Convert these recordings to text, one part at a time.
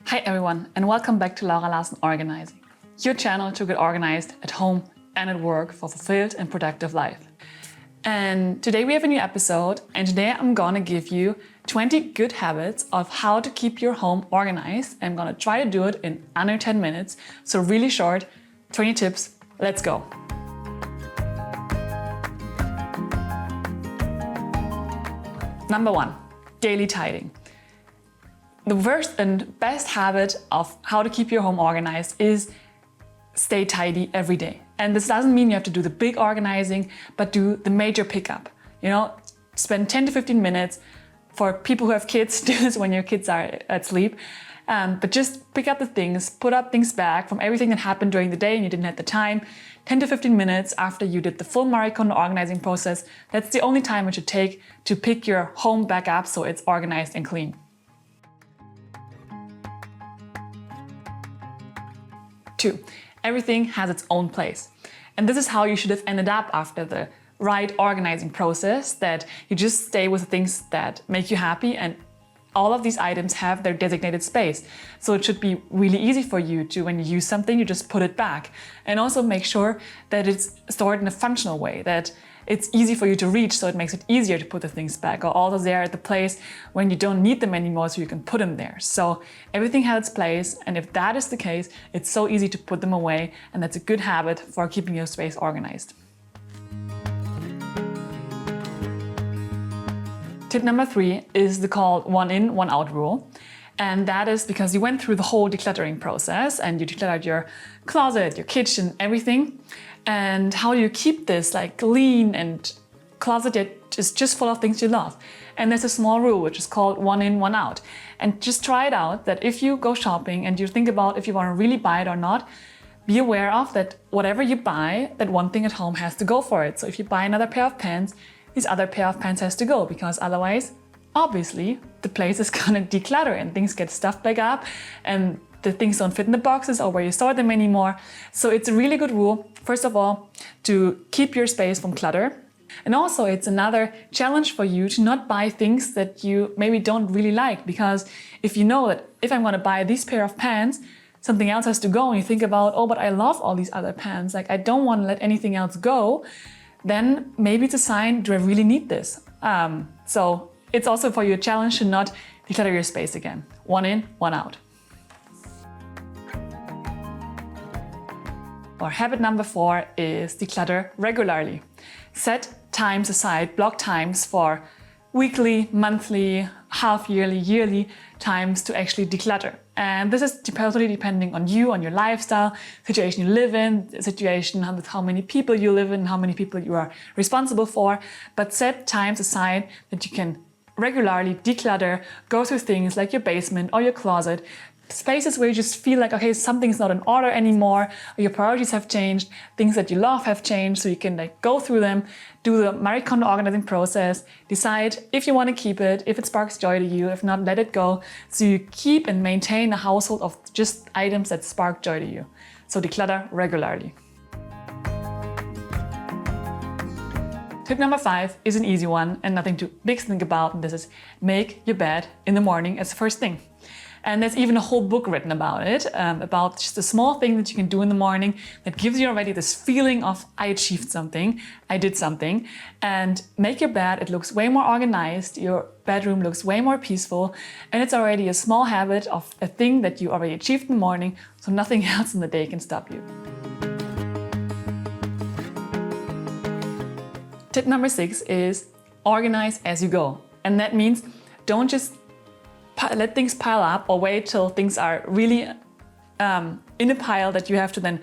Hi everyone, and welcome back to Laura Larsen Organizing, your channel to get organized at home and at work for a fulfilled and productive life. And today we have a new episode, and today I'm gonna give you 20 good habits of how to keep your home organized. I'm gonna try to do it in under 10 minutes, so really short, 20 tips, let's go. Number 1, daily tidying. The first and best habit of how to keep your home organized is stay tidy every day. And this doesn't mean you have to do the big organizing, but do the major pickup. You know, spend 10 to 15 minutes. For people who have kids, do this when your kids are at sleep. But just pick up the things, put up things back from everything that happened during the day and you didn't have the time. 10 to 15 minutes after you did the full Marie Kondo organizing process. That's the only time it should take to pick your home back up so it's organized and clean. 2, everything has its own place. And this is how you should have ended up after the right organizing process, that you just stay with the things that make you happy and all of these items have their designated space. So it should be really easy for you to, when you use something, you just put it back. And also make sure that it's stored in a functional way, that it's easy for you to reach, so it makes it easier to put the things back, or also they're at the place when you don't need them anymore, so you can put them there. So everything has its place, and if that is the case, it's so easy to put them away, and that's a good habit for keeping your space organized. Tip number 3 is the called one in, one out rule. And that is because you went through the whole decluttering process and you decluttered your closet, your kitchen, everything. And how do you keep this like clean and closet that is just full of things you love? And there's a small rule which is called one in, one out. And just try it out, that if you go shopping and you think about if you want to really buy it or not, be aware of that whatever you buy, that one thing at home has to go for it. So if you buy another pair of pants, this other pair of pants has to go, because otherwise, obviously, the place is gonna declutter and things get stuffed back up and the things don't fit in the boxes or where you store them anymore. So it's a really good rule, first of all, to keep your space from clutter. And also it's another challenge for you to not buy things that you maybe don't really like, because if you know that if I'm gonna buy this pair of pants, something else has to go, and you think about, oh, but I love all these other pants, like I don't wanna let anything else go, then maybe it's a sign, do I really need this? So it's also for you a challenge to not declutter your space again. One in, one out. Or habit number 4 is declutter regularly. Set times aside, block times for weekly, monthly, half-yearly, yearly times to actually declutter. And this is totally depending on you, on your lifestyle, situation you live in, situation with how many people you live in, how many people you are responsible for. But set times aside that you can regularly declutter, go through things like your basement or your closet, spaces where you just feel like, okay, something's not in order anymore, or your priorities have changed, things that you love have changed, so you can like go through them, do the Marie Kondo organizing process, decide if you want to keep it, if it sparks joy to you, if not, let it go. So you keep and maintain a household of just items that spark joy to you. So declutter regularly. Tip number 5 is an easy one and nothing too big to think about, and this is make your bed in the morning as the first thing. And there's even a whole book written about it, about just a small thing that you can do in the morning that gives you already this feeling of I achieved something, I did something. And make your bed, it looks way more organized, your bedroom looks way more peaceful, and it's already a small habit of a thing that you already achieved in the morning, so nothing else in the day can stop you. Tip number 6 is organize as you go. And that means don't just let things pile up or wait till things are really in a pile that you have to then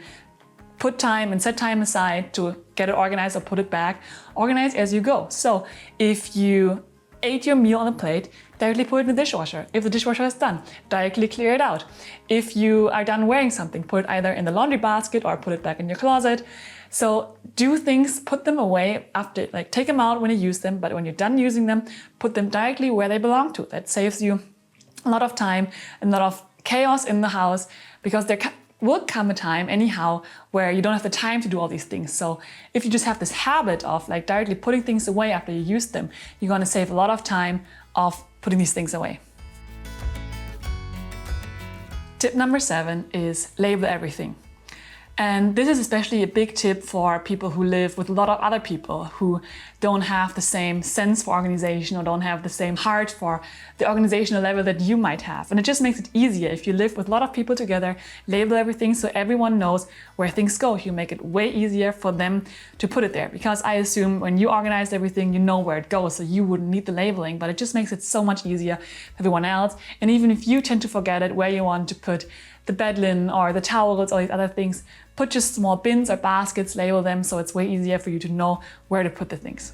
put time and set time aside to get it organized or put it back. Organize as you go. So if you ate your meal on a plate, directly put it in the dishwasher. If the dishwasher is done, directly clear it out. If you are done wearing something, put it either in the laundry basket or put it back in your closet. So do things, put them away after, like take them out when you use them, but when you're done using them, put them directly where they belong to. That saves you a lot of time and a lot of chaos in the house, because there will come a time anyhow where you don't have the time to do all these things. So if you just have this habit of like directly putting things away after you use them, you're going to save a lot of time of putting these things away. Tip number 7 is label everything. And this is especially a big tip for people who live with a lot of other people who don't have the same sense for organization or don't have the same heart for the organizational level that you might have. And it just makes it easier if you live with a lot of people together, label everything so everyone knows where things go. You make it way easier for them to put it there, because I assume when you organize everything, you know where it goes, so you wouldn't need the labeling, but it just makes it so much easier for everyone else. And even if you tend to forget it, where you want to put the bed linen or the towels or these other things, put just small bins or baskets, label them, so it's way easier for you to know where to put the things.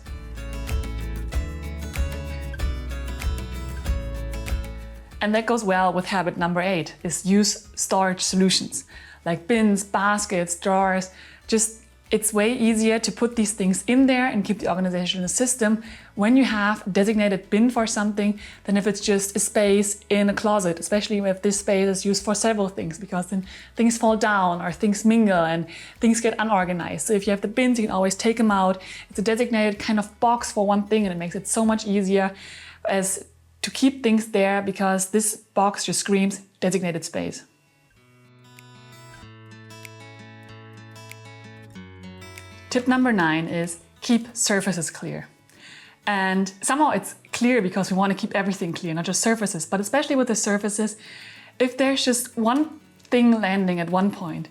And that goes well with habit number 8, is use storage solutions like bins, baskets, drawers. It's way easier to put these things in there and keep the organization in the system when you have a designated bin for something than if it's just a space in a closet, especially if this space is used for several things, because then things fall down or things mingle and things get unorganized. So if you have the bins, you can always take them out. It's a designated kind of box for one thing, and it makes it so much easier as to keep things there, because this box just screams designated space. Tip number 9 is keep surfaces clear. And somehow it's clear because we want to keep everything clear, not just surfaces, but especially with the surfaces, if there's just one thing landing at one point,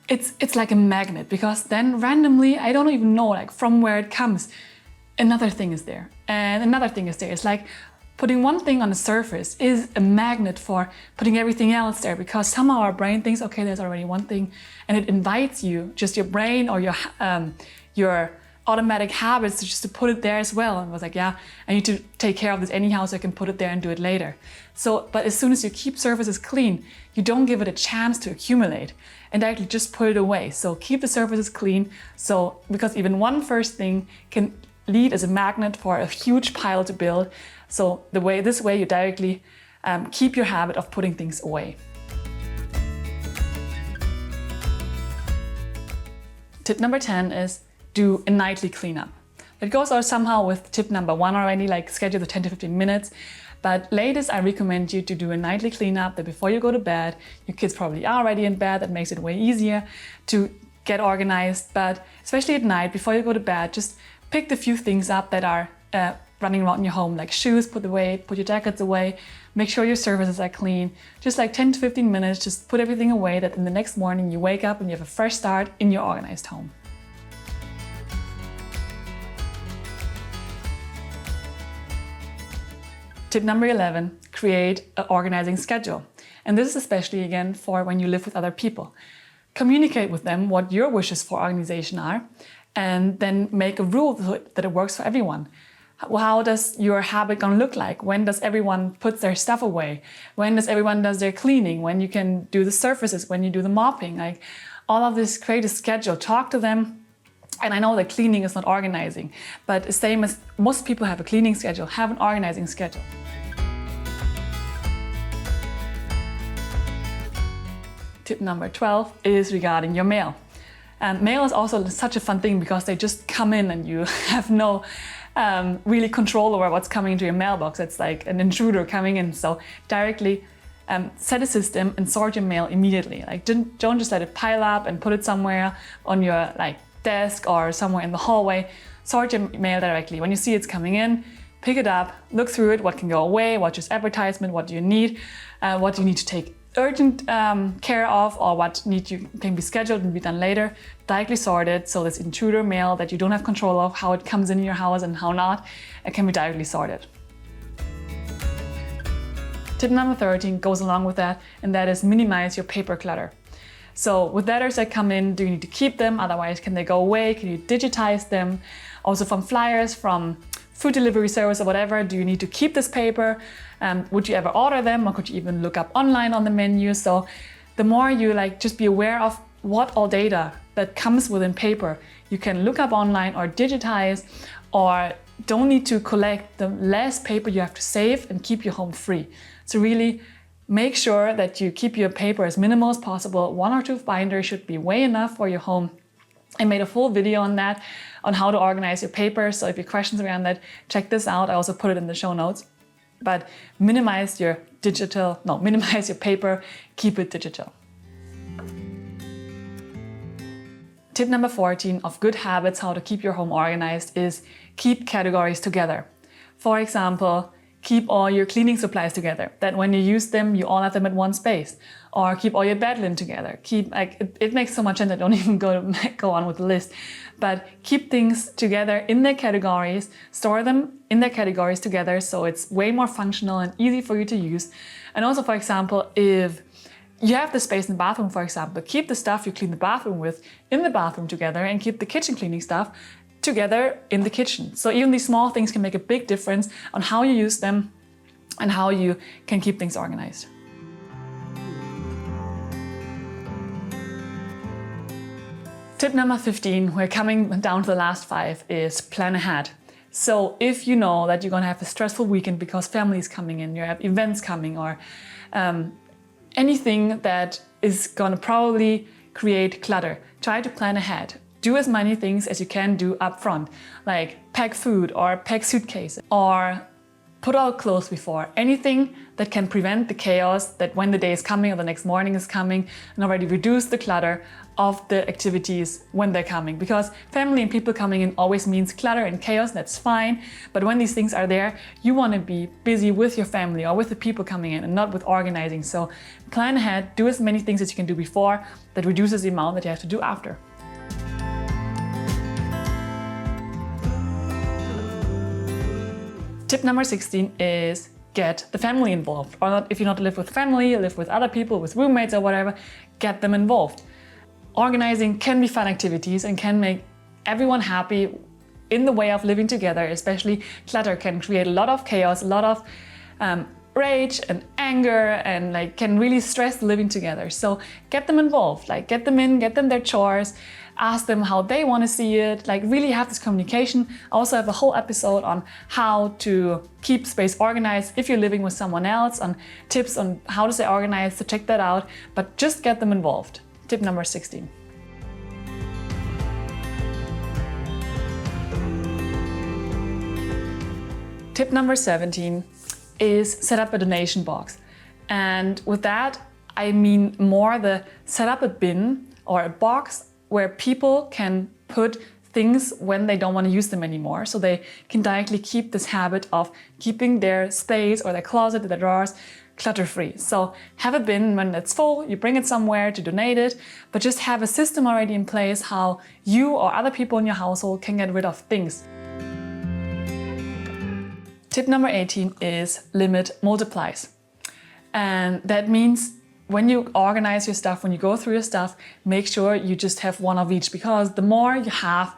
it's like a magnet, because then randomly, I don't even know like from where it comes, another thing is there and another thing is there. It's like putting one thing on the surface is a magnet for putting everything else there, because somehow our brain thinks, okay, there's already one thing, and it invites you, just your brain or your automatic habits, just to put it there as well. And I was like, yeah, I need to take care of this anyhow, so I can put it there and do it later. So, but as soon as you keep surfaces clean, you don't give it a chance to accumulate and directly just put it away. So keep the surfaces clean. So, because even one first thing can lead as a magnet for a huge pile to build. So this way you directly keep your habit of putting things away. Tip number 10 is do a nightly cleanup. It goes out somehow with tip number 1 already, like schedule the 10 to 15 minutes. But latest, I recommend you to do a nightly cleanup that before you go to bed, your kids probably are already in bed. That makes it way easier to get organized. But especially at night, before you go to bed, just pick the few things up that are running around in your home, like shoes, put away, put your jackets away, make sure your surfaces are clean. Just like 10 to 15 minutes, just put everything away, that in the next morning you wake up and you have a fresh start in your organized home. Tip number 11, create an organizing schedule. And this is especially again for when you live with other people. Communicate with them what your wishes for organization are, and then make a rule that it works for everyone. How does your habit gonna look like? When does everyone put their stuff away? When does everyone does their cleaning? When you can do the surfaces? When you do the mopping? Like all of this, create a schedule, talk to them. And I know that cleaning is not organizing, but the same as most people have a cleaning schedule, have an organizing schedule. Tip number 12 is regarding your mail. Mail is also such a fun thing because they just come in and you have no really control over what's coming into your mailbox. It's like an intruder coming in. So directly set a system and sort your mail immediately. Like don't just let it pile up and put it somewhere on your desk or somewhere in the hallway. Sort your mail directly. When you see it's coming in, pick it up, look through it, what can go away, what's just advertisement, what do you need, what do you need to take urgent care of, or what can be scheduled and be done later. Directly sorted, so this intruder mail that you don't have control of, how it comes in your house and how not, it can be directly sorted. Tip number 13 goes along with that, and that is minimize your paper clutter. So with letters that come in, do you need to keep them? Otherwise, can they go away? Can you digitize them? Also from flyers, from food delivery service or whatever, do you need to keep this paper? Would you ever order them, or could you even look up online on the menu? So the more you just be aware of what all data that comes within paper you can look up online or digitize, or don't need to collect, the less paper you have to save and keep your home free. So really make sure that you keep your paper as minimal as possible. 1 or 2 binders should be way enough for your home. I made a full video on that, on how to organize your paper. So if you have questions around that, check this out. I also put it in the show notes. but minimize your paper, keep it digital. Tip number 14 of good habits, how to keep your home organized, is keep categories together. For example, keep all your cleaning supplies together, that when you use them, you all have them at one space. Or keep all your bed linen together. It makes so much sense, I don't even go on with the list. But keep things together in their categories, store them in their categories together, so it's way more functional and easy for you to use. And also, for example, if you have the space in the bathroom, for example, keep the stuff you clean the bathroom with in the bathroom together, and keep the kitchen cleaning stuff together in the kitchen. So even these small things can make a big difference on how you use them and how you can keep things organized. Tip number 15, we're coming down to the last 5, is plan ahead. So if you know that you're gonna have a stressful weekend because family is coming in, you have events coming, or anything that is gonna probably create clutter, try to plan ahead. Do as many things as you can do up front, like pack food or pack suitcases, or put out clothes before. Anything that can prevent the chaos that when the day is coming or the next morning is coming, and already reduce the clutter of the activities when they're coming. Because family and people coming in always means clutter and chaos, that's fine. But when these things are there, you want to be busy with your family or with the people coming in and not with organizing. So plan ahead, do as many things as you can do before, that reduces the amount that you have to do after. Tip number 16 is get the family involved. Or not, if you not live with family, live with other people, with roommates or whatever, get them involved. Organizing can be fun activities and can make everyone happy in the way of living together. Especially clutter can create a lot of chaos, a lot of rage and anger, and can really stress living together. So get them involved, get them in, get them their chores, ask them how they want to see it, really have this communication. I also have a whole episode on how to keep space organized if you're living with someone else, on tips on how to stay organized, so check that out. But just get them involved. Tip number 16. Tip number 17 is set up a donation box. And with that, I mean more the set up a bin or a box where people can put things when they don't want to use them anymore. So they can directly keep this habit of keeping their space or their closet, their drawers, clutter-free. So have a bin when it's full, you bring it somewhere to donate it, but just have a system already in place how you or other people in your household can get rid of things. Tip number 18 is limit multiplies. And that means when you organize your stuff, when you go through your stuff, make sure you just have one of each, because the more you have,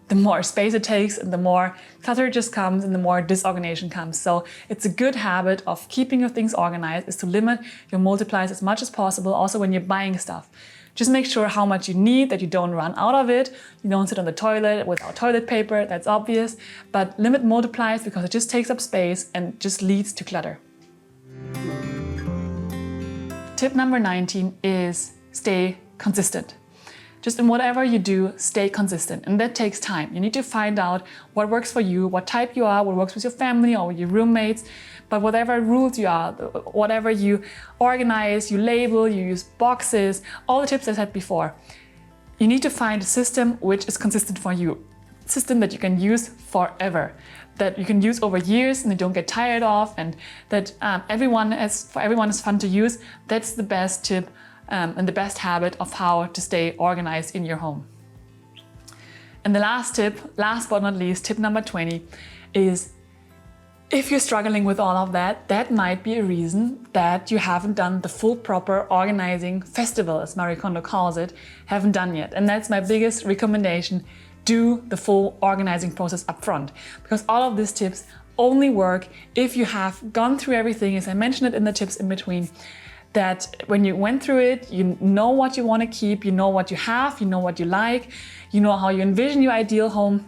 the more space it takes and the more clutter just comes and the more disorganization comes. So it's a good habit of keeping your things organized is to limit your multiplies as much as possible. Also when you're buying stuff, just make sure how much you need, that you don't run out of it. You don't sit on the toilet without toilet paper, that's obvious, but limit multiplies because it just takes up space and just leads to clutter. Tip number 19 is stay consistent. Just in whatever you do, stay consistent, and that takes time. You need to find out what works for you, what type you are, what works with your family or with your roommates, but whatever rules you are, whatever you organize, you label, you use boxes, all the tips I said before, you need to find a system which is consistent for you. A system that you can use forever, that you can use over years and you don't get tired of, and that for everyone is fun to use. That's the best tip and the best habit of how to stay organized in your home. And the last tip, last but not least, tip number 20 is, if you're struggling with all of that, that might be a reason that you haven't done the full proper organizing festival, as Marie Kondo calls it, haven't done yet. And that's my biggest recommendation. Do the full organizing process up front, because all of these tips only work if you have gone through everything, as I mentioned it in the tips in between, that when you went through it, you know what you want to keep, you know what you have, you know what you like, you know how you envision your ideal home.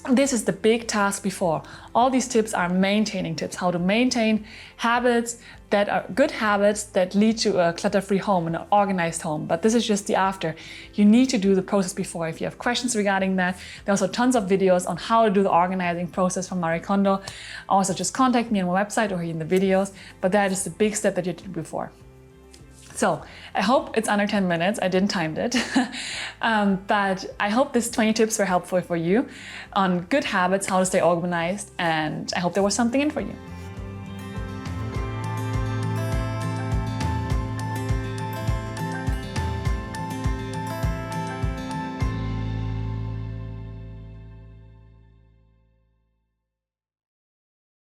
This is the big task before. All these tips are maintaining tips, how to maintain habits that are good habits that lead to a clutter-free home and an organized home. But this is just the after. You need to do the process before. If you have questions regarding that, there are also tons of videos on how to do the organizing process from Marie Kondo. Also, just contact me on my website or in the videos. But that is the big step that you do before. So I hope it's under 10 minutes. I didn't time it. But I hope these 20 tips were helpful for you on good habits, how to stay organized, and I hope there was something in for you.